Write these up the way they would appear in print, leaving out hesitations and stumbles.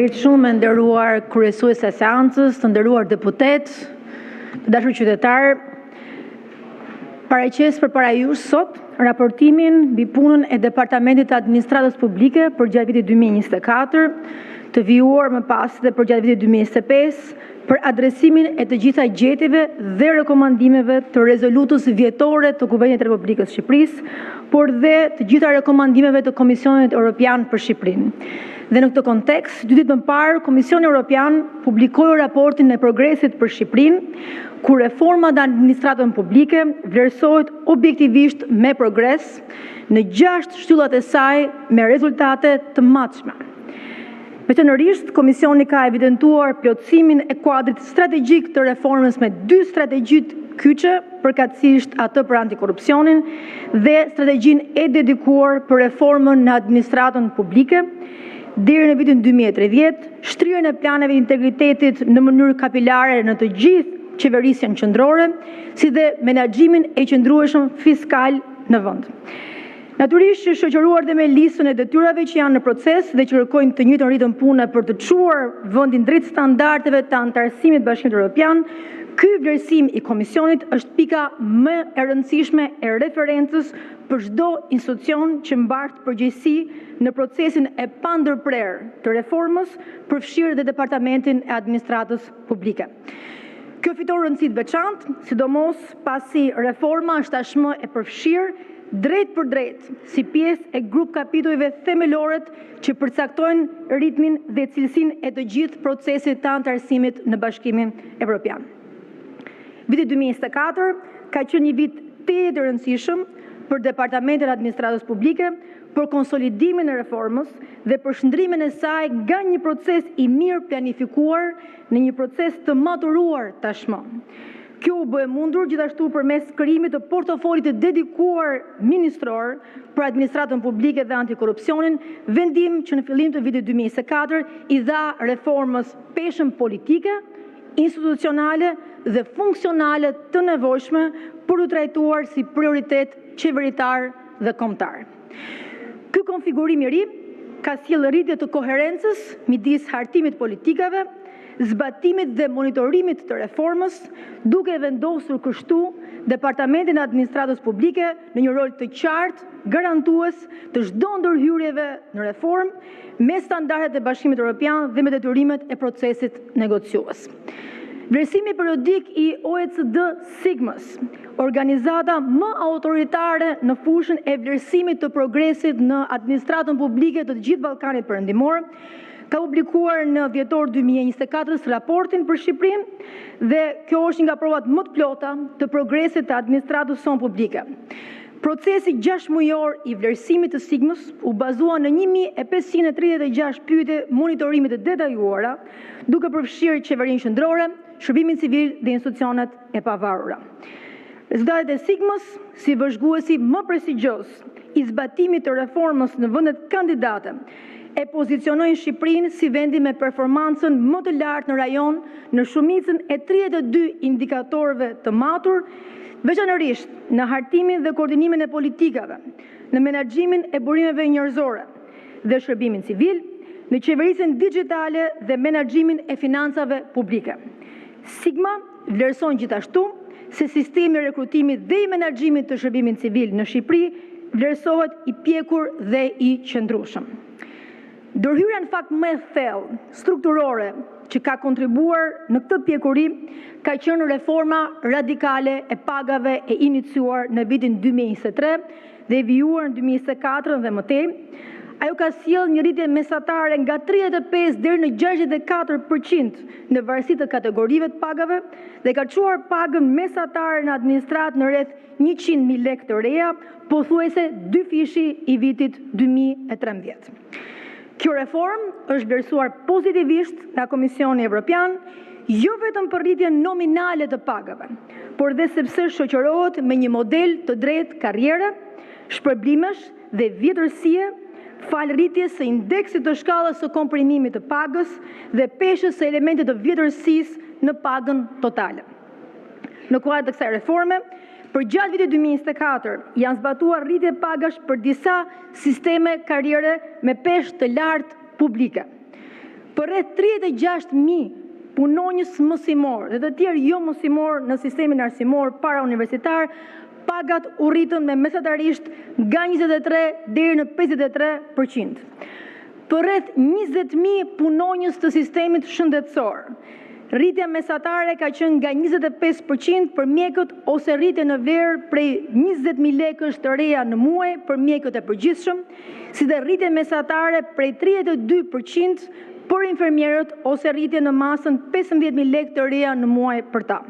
Shumë nderuar kryesues e seancës, të nderuar deputet, të dashur qytetar, paraqes përpara jush sot raportimin mbi punën e Departamentit të Administratës Publike për gjatë vitit 2024, të vijuar më pas dhe për gjatë vitit 2025, për adresimin e të gjitha gjetjeve dhe rekomandimeve të rezolutës vjetore të Qeverisë të Republikës së Shqipërisë, por dhe të gjitha rekomandimeve të Komisionit Evropian për Shqipërinë. Dhe në këtë kontekst, 2 ditë më parë, Komisioni Evropian publikoi raportin e progresit për Shqipërinë, ku reforma në administratën publike vlerësohet objektivisht me progres në 6 shtyllat e saj me rezultate të matshme. Veçanërisht, Komisioni ka evidentuar plotësimin e kuadrit strategjik të reformës me 2 strategjitë kyçe, përkatësisht atë për antikorrupsionin dhe strategjinë e dedikuar për reformën në administratën publike, deri në vitin 2030, shtrirjen e planeve të integritetit në mënyrë kapilare në të gjithë qeverisjen qendrore, si dhe menaxhimin e qëndrueshëm fiskal në vend. Natyrisht që shoqëruar dhe me listën e detyrave që janë në proces dhe që kërkojnë të njëjtën ritëm pune për të çuar vendin drejt standardeve të anëtarësimit të Bashkimit Evropian, ky vlerësim i Komisionit është pika më e rëndësishme e referencës për çdo institucion që mbartë përgjegjësi në procesin e pandërprerë të reformës, përfshirë dhe Departamentin e Administratës Publike. Kjo fiton rëndësi të veçantë, sidomos pasi reforma është tashmë e përfshirë drejt për drejt si pjesë e grup kapitujve themelore që përcaktojnë ritmin dhe cilësinë e të gjithë procesit të anëtarësimit në Bashkimin Evropian. Viti 2024 ka qenë një vit të rëndësishëm për Departamentin e Administratës Publike, për konsolidimin e reformës dhe për shndrimin e saj nga një proces i mirë planifikuar në një proces të maturuar tashmë. Kjo u bë e mundur gjithashtu përmes krijimit të portofolit të dedikuar ministror për administratën publike dhe antikorrupsionin, vendim që në fillim të vitit 2024 i dha reformës peshën politike, institucionale dhe funksionale të nevojshme për u trajtuar si prioritet qeveritar dhe kombëtar. Ky konfigurim i ri ka sjellë rritje të koherencës midis hartimit politikave, zbatimit dhe monitorimit të reformës, duke vendosur kështu Departamentin e Administratës Publike në një rol të qartë, garantues të çdo ndërhyrjeve në reformë me standardet e Bashkimit Evropian dhe me detyrimet e procesit negociues. Vlerësimi periodik i OECD Sigmës, organizata më autoritare në fushën e vlerësimit të progresit në administratën publike të gjithë Ballkanit Perëndimor, ka publikuar në dhjetor 2024 raportin për Shqipërinë dhe kjo është nga provat më të plota të progresit të administratës sonë publike. Procesi 6 mujor i vlerësimit të Sigmës u bazua në 1536 pyetje monitorimit të detajuara, duke përfshirë qeverinë qendrore, shërbimin civil dhe institucionet e pavarura. Rezultatet e Sigmës, si vëzhguesi më prestigjos i zbatimit të reformës në vendet kandidate, e pozicionojnë Shqipërinë si vendi me performancën më të lartë në rajon në shumicën e 32 indikatorëve të matur, veçanërisht në hartimin dhe koordinimin e politikave, në menaxhimin e burimeve njerëzore dhe shërbimin civil, në qeverisjen digjitale dhe menaxhimin e financave publike. Sigma vlerëson gjithashtu se sistemi i rekrutimit dhe i menaxhimit të shërbimit civil në Shqipëri vlerësohet i pjekur dhe i qëndrueshëm. Ndërhyrja në fakt më e thellë, strukturore, që ka kontribuar në këtë pjekuri, ka qenë reforma radikale e pagave e iniciuar në vitin 2023 dhe vijuar në 2024 dhe më tej. Ajo ka sjellë një rritje mesatare nga 35 deri në 64% në varësi të kategorive të pagave dhe ka çuar pagën mesatare në administratë në rreth 100.000 lekë të reja, pothuajse 2 fishi i vitit 2013. Kjo reformë është vlerësuar pozitivisht nga Komisioni Evropian, jo vetëm për rritjen nominale të pagave, por dhe sepse shoqërohet me një model të drejtë karriere, shpërblimesh dhe vjetërsie, falë rritjes së indeksit të shkallës së komprimimit të pagës dhe peshës së elementit të vjetërsisë në pagën totale. Në kuadër të kësaj reforme, për gjatë vitit 2024 janë zbatuar rritje pagash për disa sisteme karriere me peshë të lartë publike. për rreth 36.000 punonjës mësimor dhe të tjerë jo mësimor në sistemin arsimor para universitar, pagat u rritën me mesatarisht nga 23 deri në 53%. Për rreth 20.000 punonjës të sistemit shëndetësor, rritja mesatare ka qenë nga 25% për mjekët ose rritje në verë prej 20.000 lekësh të reja në muaj për mjekët e përgjithshëm, si dhe rritje mesatare prej 32% për infermierët ose rritje në masën 15.000 lekë të reja në muaj për ta.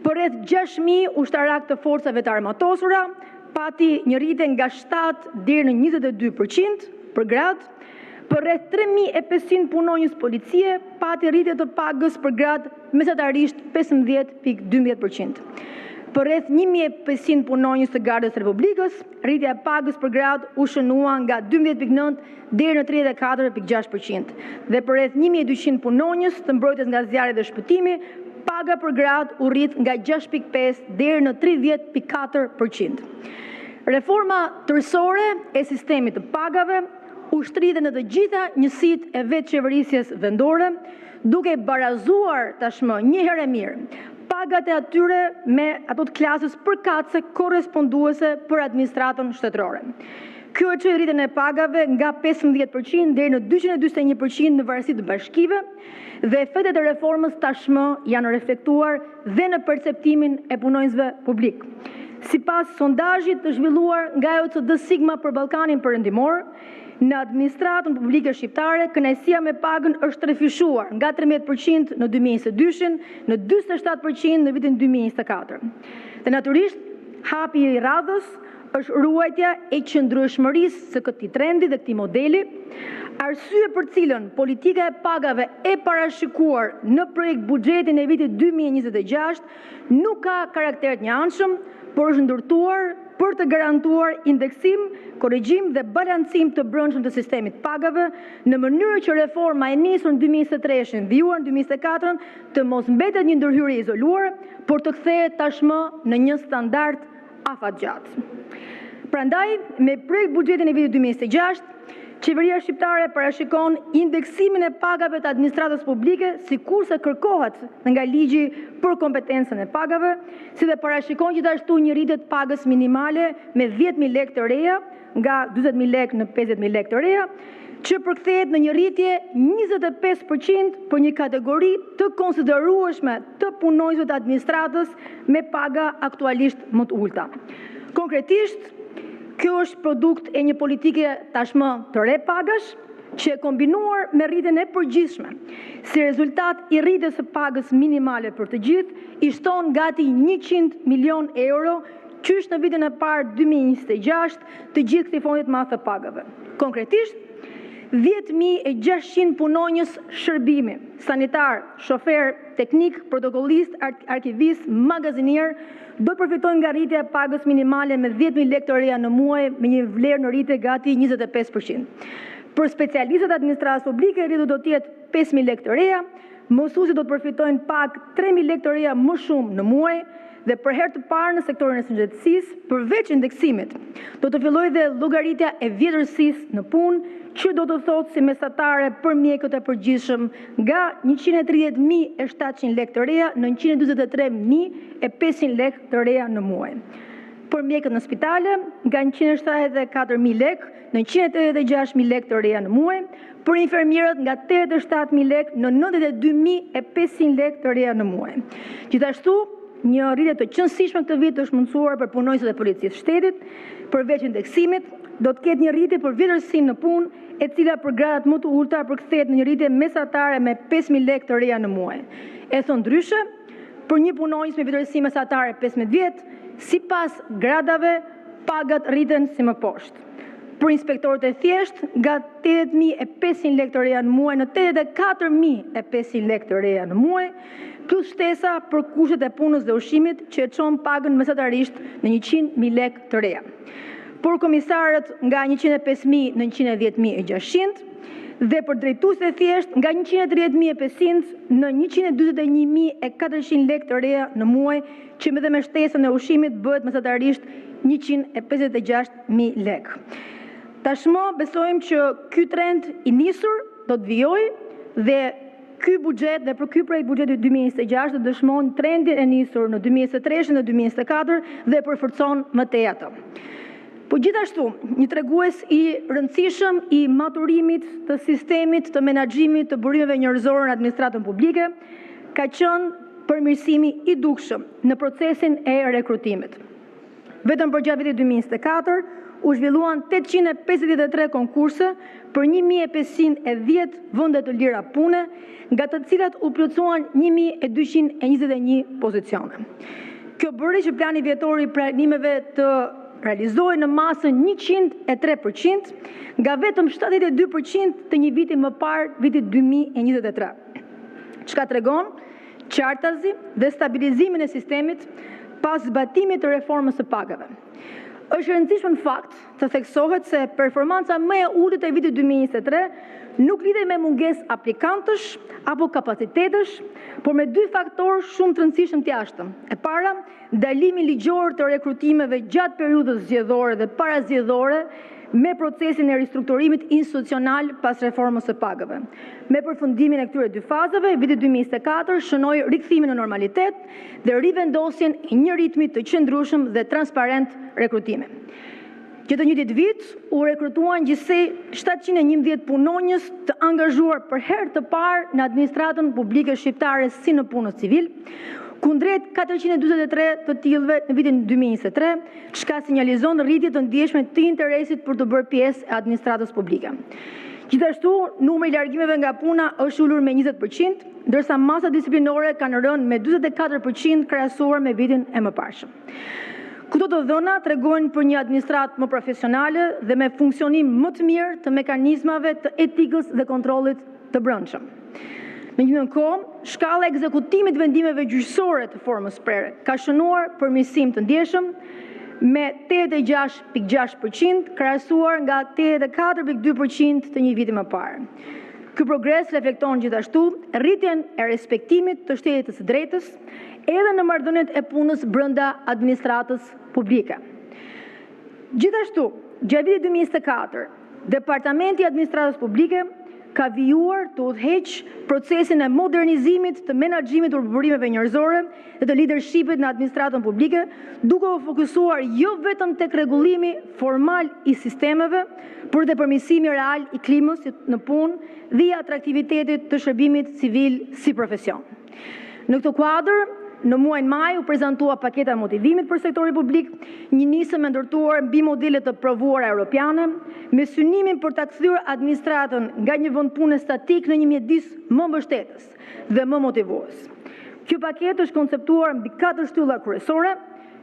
Për rreth 6.000 ushtarak të forcave të armatosura, pati një rritje nga 7 deri në 22% për gradë. Për rreth 3.500 punonjës policie, pati rritje të pagës për gradë mesatarisht 15.12%. Për rreth 1.500 punonjës të Gardës së Republikës, rritja e pagës për gradë u shënua nga 12.9 deri në 34.6%. Dhe për rreth 1.200 punonjës të mbrojtjes nga zjarri dhe shpëtimi, paga për gradë u rrit nga 6.5 deri në 30.4%. Reforma tërësore e sistemit të pagave ushtrite në të gjitha njësitë e vetë qeverisjes vendore, duke barazuar tashmë një herë e mirë pagat e atyre me ato të klasës përkatëse korresponduese për administratën shtetërore. Kjo e çoi rritjen e pagave nga 15% deri në 241% në varësi të bashkive dhe efektet e reformës tashmë janë reflektuar dhe në perceptimin e punonjësve publik. Sipas sondazhit të zhvilluar nga OECD Sigma për Ballkanin Perëndimor, në administratën publike shqiptare, kënaqësia me pagën është trefishuar nga 13% në 2022 në 47% në vitin 2024. Dhe natyrisht, hapi i radhës është ruajtja e qëndrueshmërisë së këtij trendi dhe këtij modeli, arsye për cilën politika e pagave e parashikuar në projekt buxhetin e vitit 2026 nuk ka karakter të njëanshëm, por është ndërtuar për të garantuar indeksim, korrigjim dhe balancim të brendshëm të sistemit pagave në mënyrë që reforma e nisur në 2023-shin, vijuar në 2024, të mos mbetet një ndërhyrje izoluar, por të kthehet tashmë në një standard afatgjatë. Prandaj, me projekt buxhetin e vitit 2026, qeveria shqiptare parashikon indeksimin e pagave të administratës publike, sikurse kërkohet nga ligji për kompetencën e pagave, si dhe parashikon gjithashtu një rritje të pagës minimale me 10.000 lekë të reja, nga 40.000 lekë në 50.000 lekë të reja, që përkthehet në një rritje 25% për një kategori të konsiderueshme të punonjësve të administratës me paga aktualisht më të ulta. Konkretisht, kjo është produkt e një politike tashmë të re pagash, që e kombinuar me rritjen e përgjithshme. Si rezultat i rritjes së pagës minimale për të gjithë, i shton gati 100 milion euro, qysh në vitin e parë 2026 të gjithë këtij fondi të madh të pagave. Konkretisht, 10.600 punonjës shërbimi, sanitar, shofer, teknik, protokollist, arkivist, magazinier, do të përfitojnë nga rritja e pagës minimale me 10.000 lekë të reja në muaj me një vlerë në rritje gati 25%. Për specialistët e administratës publike, rritja do të jetë 5.000 lekë të reja, mësuesit do të përfitojnë pak 3.000 lekë të reja më shumë në muaj, dhe për herë të parë në sektorin e sënxetësisë, përveç indeksimit, do të fillojë dhe llogaritja e vjetërsisë në punë, që do të thotë si mesatare për mjekët e përgjithshëm nga 130.700 lekë të reja në 143.500 lekë të reja në muaj. Për mjekët në spitale, nga 174.000 lekë në 186.000 lekë të reja në muaj, për infermierët nga 87.000 lekë në 92.500 lekë të reja në muaj. Gjithashtu, një rritje të qëndësishme këtë vit është mundësuar për punonjësit e policisë shtetit, përveç indeksimit, do të ketë një rritje për vjetërsinë në punë, e cila për gradat më të ulta përkthehet në një rritje mesatare me 5.000 lekë të reja në muaj. E thon ndryshe, për një punonjës me vjetërsi mesatare 15 vjet, sipas gradave, pagat rriten si më poshtë. Për inspektorët e thjeshtë, nga 80.500 lekë të reja në muaj në 84.500 lekë të reja në muaj, plus shtesa për kushtet e punës dhe ushqimit që e çon pagën mesatarisht në 100.000 lekë të reja. Për komisarët nga 105.000 në 110.600 dhe për drejtuesit e thjeshtë nga 130.500 në 141.400 lekë të reja në muaj, që edhe me shtesën e ushqimit bëhet mesatarisht 156.000 lekë. Tashmë besojmë që ky trend i nisur do të vijojë dhe ky buxhet dhe për ky projekt buxheti 2026 dëshmon trendin e nisur në 2023 dhe 2024 dhe përforcon më tej atë. Po gjithashtu, një tregues i rëndësishëm i maturimit të sistemit të menaxhimit të burimeve njerëzore në administratën publike ka qenë përmirësimi i dukshëm në procesin e rekrutimit. Vetëm për gjatë vitit 2024 u zhvilluan 853 konkurse për 1510 vende të lira pune, nga të cilat u plotësuan 1221 pozicione. Kjo bëri që plani vjetor i pranimeve të realizohej në masën 103%, nga vetëm 72% të një viti më parë, vitit 2023. Çka tregon qartazi dhe stabilizimin e sistemit pas zbatimit të reformës së pagave. Është e rëndësishme në fakt të theksohet se performanca më e ulët e vitit 2023 nuk lidhej me mungesë aplikantësh apo kapacitetesh, por me dy faktorë shumë të rëndësishëm të jashtëm. E para, ndalimi ligjor të rekrutimeve gjatë periudhës zgjedhore dhe parazgjedhore me procesin e ristrukturimit institucional pas reformës së pagave. Me përfundimin e këtyre dy fazave, viti 2024 shënoi rikthimin në normalitet dhe rivendosjen e një ritmi të qëndrueshëm dhe transparent rekrutimi. Që të njëjtit vit u rekrutuan gjithsej 711 punonjës të angazhuar për herë të parë në administratën publike shqiptare si në punës civil, kundrejt 443 të tillëve në vitin 2023, çka sinjalizon rritje të ndjeshme të interesit për të bërë pjesë e administratës publike. Gjithashtu, numri i largimeve nga puna është ulur me 20%, ndërsa masa disiplinore kanë rënë me 44% krahasuar me vitin e mëparshëm. Këto të dhëna tregojnë për një administratë më profesionale dhe me funksionim më të mirë të mekanizmave të etikës dhe kontrollit të brendshëm. Në një kohë, shkalla e ekzekutimit vendimeve gjyqësore të formës prere ka shënuar përmirësim të ndjeshëm me 86.6% krahasuar nga 84.2% të një viti më parë. Ky progres reflekton gjithashtu rritjen e respektimit të shtetit të drejtës edhe në marrëdhëniet e punës brenda administratës publike. Gjithashtu, gjatë vitit 2024, Departamenti i Administratës Publike ka vijuar të udhëheqë procesin e modernizimit të menaxhimit të burimeve njerëzore dhe të leadershipit në administratën publike, duke u fokusuar jo vetëm tek rregullimi formal i sistemeve, por dhe përmirësimi real i klimës në punë dhe i atraktivitetit të shërbimit civil si profesion. Në këtë kuadër, në muajin maj u prezantua paketa e motivimit për sektorin publik, një nisëm e ndërtuar mbi modelet të provuara europiane, me synimin për ta kthyer administratën nga një vend pune statik në një mjedis më mbështetës dhe më motivues. Kjo paketë është konceptuar mbi 4 shtylla kryesore: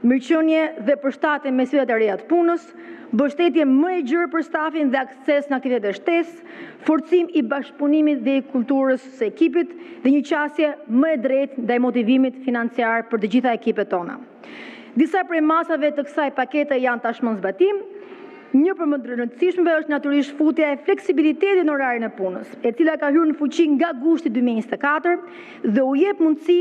mirëqenie dhe përshtatje me sfidat e reja të punës, mbështetje më e gjerë për stafin dhe akses në aktivitete shtesë, forcim i bashkëpunimit dhe i kulturës së ekipit dhe një qasje më e drejtë ndaj motivimit financiar për të gjitha ekipet tona. Disa prej masave të kësaj pakete janë tashmë në zbatim. Një për më të rëndësishmeve është natyrisht futja e fleksibilitetit në orarin e punës, e cila ka hyrë në fuqi nga gushti 2024 dhe u jep mundësi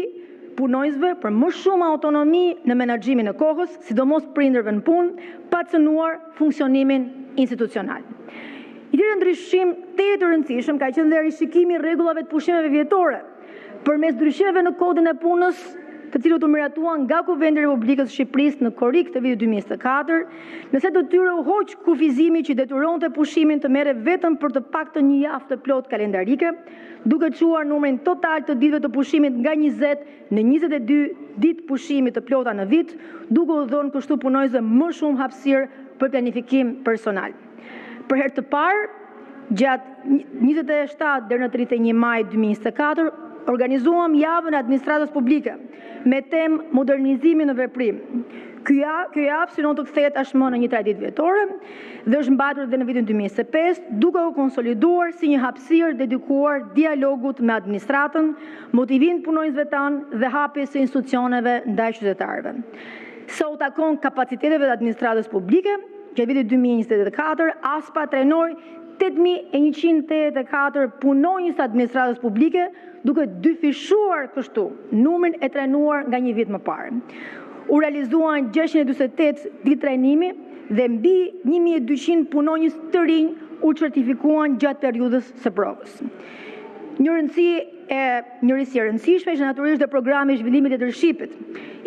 punojësve për më shumë autonomi në menaxhimin e kohës, sidomos prindërve në punë, pa cënuar funksionimin institucional. I tjetër ndryshim të rëndësishëm ka qenë dhe rishikimi i rregullave të pushimeve vjetore, përmes ndryshimeve në kodin e punës, të cilët u miratuan nga Kuvendi i Republikës së Shqipërisë në korrik të vitit 2024, nëse të tyre u hoq kufizimi që detyronte pushimin të merre vetëm për të paktën një javë të plot kalendarike, duke çuar numrin total të ditëve të pushimit nga 20 në 22 ditë pushimi të plota në vit, duke u dhënë kështu punojësve më shumë hapësirë për planifikim personal. Për herë të parë, gjatë 27 deri në 31 maj 2024, organizuam javën e administratës publike me temë modernizimi në veprim. Kjo javë synon të kthehet tashmë në një traditë vjetore dhe është mbatur edhe në vitin 2025, duke u konsoliduar si një hapësirë dedikuar dialogut me administratën, motivimit punonjësve tanë dhe hapjes së institucioneve ndaj qytetarëve. Sa u takon kapaciteteve të administratës publike, gjatë vitit 2024, ASPA trajnoi 8.184 punonjës të administratës publike, duke dyfishuar kështu numrin e trajnuar nga një vit më parë. U realizuan 648 ditë trajnimi dhe mbi 1200 punonjës të rinj u certifikuan gjatë periudhës së provës. Njërisi e rëndësishme ishte natyrisht dhe programi i zhvillimit leadershipit,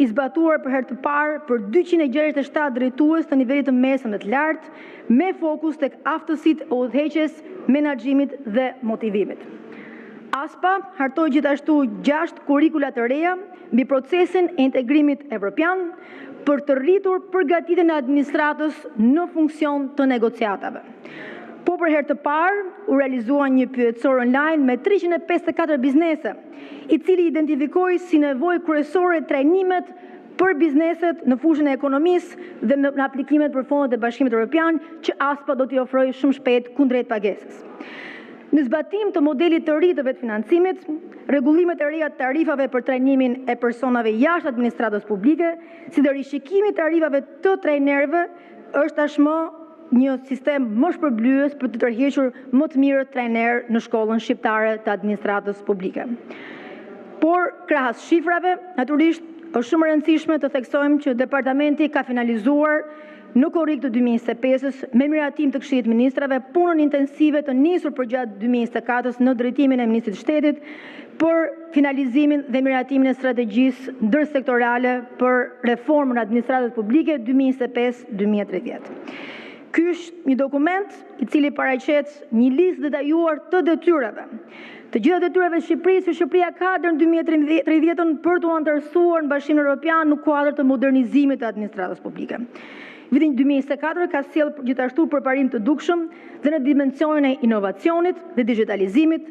i zbatuar për herë të parë për 267 drejtues të nivelit të mesëm dhe të lartë, me fokus tek aftësitë e udhëheqjes, menaxhimit dhe motivimit. ASPA hartoi gjithashtu 6 kurrikula të reja mbi procesin e integrimit evropian për të rritur përgatitjen e administratës në funksion të negociatave. Po për herë të parë, u realizua një pyetësor online me 354 biznese, i cili identifikoi si nevojë kryesore trajnimet për bizneset në fushën e ekonomisë dhe në aplikimet për fondet e Bashkimit Evropian që ASPA do t'i ofrojë shumë shpejt kundrejt pagesës. Në zbatim të modelit të ri të vetëfinancimit, rregullimet e reja të tarifave për trajnimin e personave jashtë administratës publike, si dhe rishikimi i tarifave të trajnerëve, është tashmë një sistem më shpërblyes për të tërhequr më të mirë trajner në shkollën shqiptare të administratës publike. Por, krahas shifrave, natyrisht është shumë e rëndësishme të theksojmë që departamenti ka finalizuar në korrik të 2025-s me miratim të Këshillit të Ministrave punën intensive të nisur përgjatë 2024-s në drejtimin e Ministrit të Shtetit për finalizimin dhe miratimin e strategjisë ndërsektorale për reformën e administratës publike 2025-2030. Ky është një dokument i cili paraqet një listë detajuar të detyrave. Të gjitha detyrave të Shqipërisë, Shqipëria ka deri në 2030 për t'u anëtarësuar në Bashkimin Evropian në kuadër të modernizimit të administratës publike. Vitin 2024 ka sjellë gjithashtu përparim të dukshëm dhe në dimensionin e inovacionit dhe digitalizimit,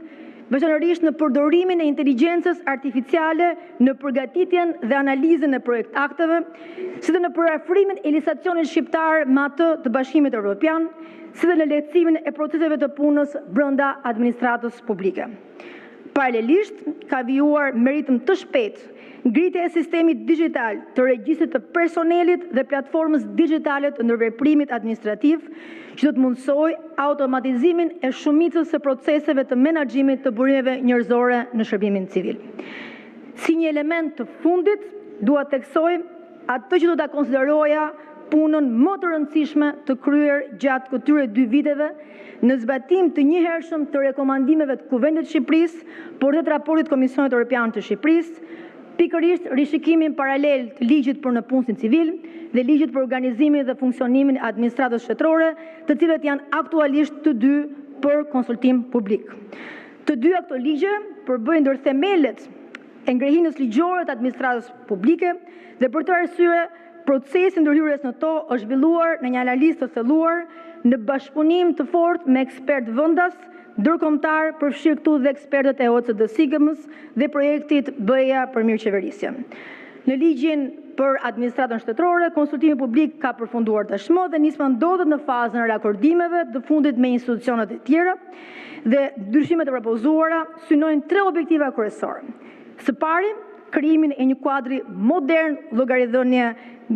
veçanërisht në përdorimin e inteligjencës artificiale në përgatitjen dhe analizën e projekt akteve, si dhe në përafrimin e legislacionit shqiptar me atë të Bashkimit Evropian, si dhe në lehtësimin e proceseve të punës brenda administratës publike. Paralelisht, ka vijuar me ritëm të shpejtë ngritja e sistemit digital të regjistrit të personelit dhe platformës digjitale të ndërveprimit administrativ, që do të mundsoj automatizimin e shumicës së proceseve të menaxhimit të burimeve njerëzore në shërbimin civil. Si një element të fundit, dua të theksoj atë që do ta konsideroja punën më të rëndësishme të kryer gjatë këtyre 2 viteve në zbatim të njëhershëm të rekomandimeve të Kuvendit të Shqipërisë, por dhe të raportit Komisionit Evropian të Shqipërisë, pikërisht rishikimin paralel të ligjit për në punësin civil dhe ligjit për organizimin dhe funksionimin e administratës shtetërore, të cilët janë aktualisht të dy për konsultim publik. Të dy këto ligje përbëjnë ndër themelet e ngrehinës ligjore të administratës publike dhe për të arsye procesi ndërhyrjes në to është zhvilluar në një analizë të thelluar në bashkëpunim të fortë me ekspertë vendas, ndërkombëtar, përfshirë këtu dhe ekspertët e OECD-s dhe projektit BE-ja për mirëqeverisje. Në ligjin për administratën shtetërore, konsultimi publik ka përfunduar tashmë dhe nisma ndodhet në fazën e rakordimeve të fundit me institucionet e tjera dhe ndryshimet e propozuara synojnë 3 objektiva kryesore. Së pari, krijimin e një kuadri modern llogaridhënie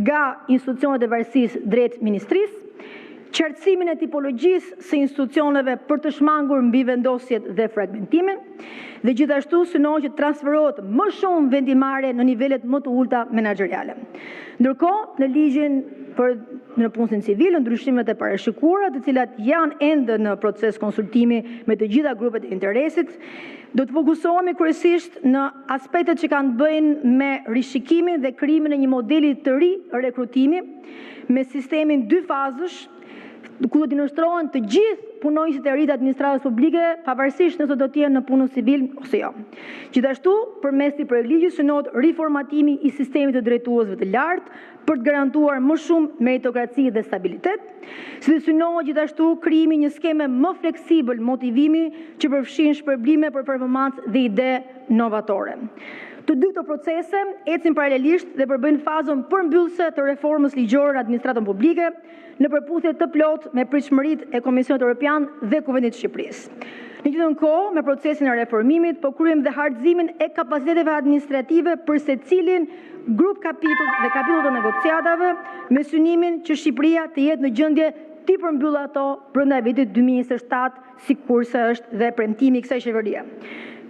nga institucionet e varësisë drejt ministrisë, qartësimin e tipologjisë së institucioneve për të shmangur mbi vendosjet dhe fragmentimin, dhe gjithashtu synohet që transferohet më shumë vendimare në nivelet më të ulta menaxheriale. Ndërkohë, në ligjin për në punësin civil, ndryshimet e parashikuara, të cilat janë ende në proces konsultimi me të gjitha grupet e interesit, do të fokusohemi kryesisht në aspektet që kanë të bëjnë me rishikimin dhe krijimin e një modeli të ri rekrutimi me sistemin 2 fazësh, ku do të nështrohen të gjithë punonjësit e ri të administratës publike, pavarësisht nëse do të jenë në punën civil ose jo. Gjithashtu, përmes këtij projektligji synohet riformatimi i sistemit të drejtuesve të lartë për të garantuar më shumë meritokraci dhe stabilitet, si dhe synohet gjithashtu krijimi një skeme më fleksibël motivimi që përfshin shpërblime për performancë dhe ide novatore. Të dy këto procese ecin paralelisht dhe përbëjnë fazën përmbyllëse të reformës ligjore në administratën publike në përputhje të plotë me pritshmëritë e Komisionit Evropian dhe Kuvendit të Shqipërisë. Në të njëjtën kohë, me procesin e reformimit, po kryejmë dhe hartëzimin e kapaciteteve administrative për secilin grup kapitull dhe kapitull të negociatave, me synimin që Shqipëria të jetë në gjendje të përmbyllë ato brenda vitit 2027, sikurse është dhe premtimi i kësaj qeverie.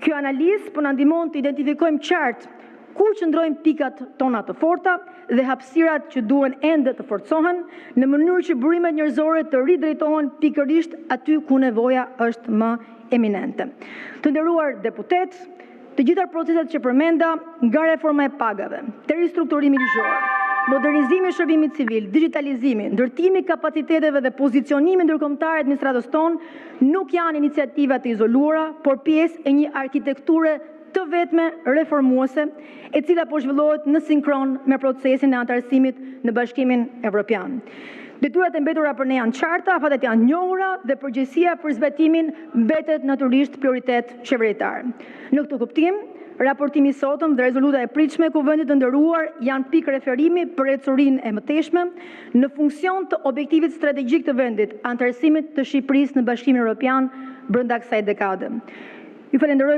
Kjo analizë po na ndihmon të identifikojmë qartë ku qëndrojnë pikat tona të forta dhe hapësirat që duhen ende të forcohen në mënyrë që burimet njerëzore të ridrejtohen pikërisht aty ku nevoja është më eminente. Të nderuar deputet, të gjitha proceset që përmenda, nga reforma e pagave, te ristrukturimi ligjor, modernizimi i shërbimit civil, digitalizimi, ndërtimi i kapaciteteve dhe pozicionimi ndërkombëtar të administratës tonë, nuk janë iniciativa të izoluara, por pjesë e një arkitekture të vetme reformuese, e cila po zhvillohet në sinkron me procesin e antarësimit në Bashkimin Evropian. Detyrat e mbetura për ne janë qarta, afatet janë njohura dhe përgjegjësia për zbatimin mbetet natyrisht prioritet qeveritar. Në këtë kuptim, raportimi i sotëm dhe rezoluta e pritshme e Kuvendit të nderuar janë pikë referimi për ecurinë e mëtejshme në funksion të objektivit strategjik të vendit, antarësimit të Shqipërisë në Bashkimin Evropian brenda kësaj dekade. Ju falenderoj